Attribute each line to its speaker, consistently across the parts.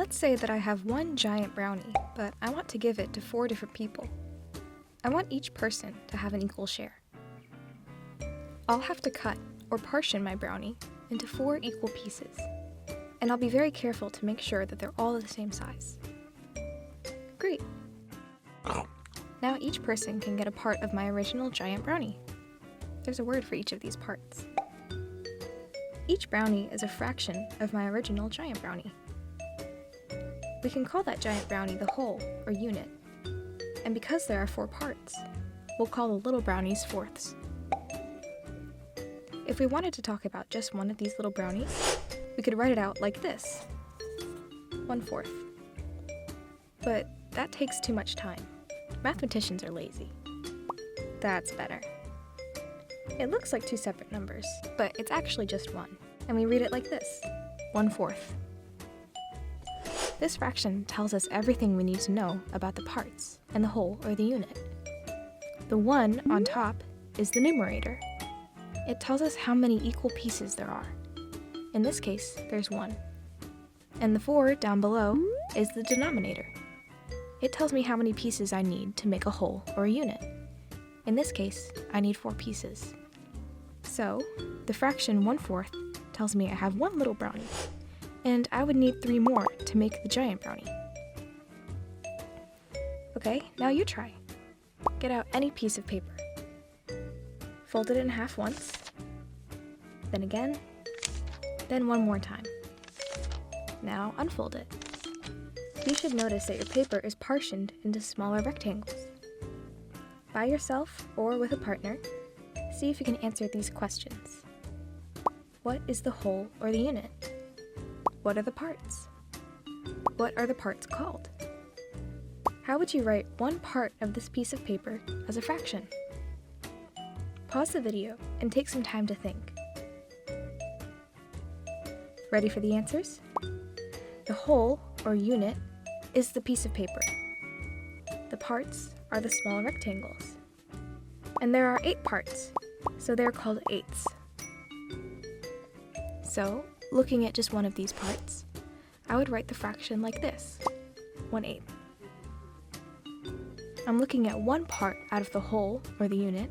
Speaker 1: Let's say that I have one giant brownie, but I want to give it to 4 different people. I want each person to have an equal share. I'll have to cut or portion my brownie into 4 equal pieces, and I'll be very careful to make sure that they're all the same size. Great! Now each person can get a part of my original giant brownie. There's a word for each of these parts. Each brownie is a fraction of my original giant brownie. We can call that giant brownie the whole, or unit. And because there are 4 parts, we'll call the little brownies fourths. If we wanted to talk about just one of these little brownies, we could write it out like this: 1/4. But that takes too much time. Mathematicians are lazy. That's better. It looks like 2 separate numbers, but it's actually just one, and we read it like this: 1/4. This fraction tells us everything we need to know about the parts and the whole or the unit. The 1 on top is the numerator. It tells us how many equal pieces there are. In this case, there's 1. And the 4 down below is the denominator. It tells me how many pieces I need to make a whole or a unit. In this case, I need 4 pieces. So, the fraction 1/4 tells me I have 1 little brownie, and I would need 3 more to make the giant brownie. Okay, now you try. Get out any piece of paper. Fold it in half once, then again, then one more time. Now unfold it. You should notice that your paper is partitioned into smaller rectangles. By yourself or with a partner, see if you can answer these questions. What is the whole or the unit? What are the parts? What are the parts called? How would you write one part of this piece of paper as a fraction? Pause the video and take some time to think. Ready for the answers? The whole, or unit, is the piece of paper. The parts are the small rectangles. And there are 8 parts, so they're called eighths. So, looking at just one of these parts, I would write the fraction like this: 1/8. I'm looking at one part out of the whole, or the unit,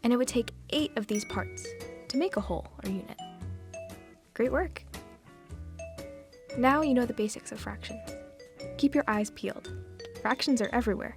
Speaker 1: and it would take 8 of these parts to make a whole, or unit. Great work! Now you know the basics of fractions. Keep your eyes peeled. Fractions are everywhere,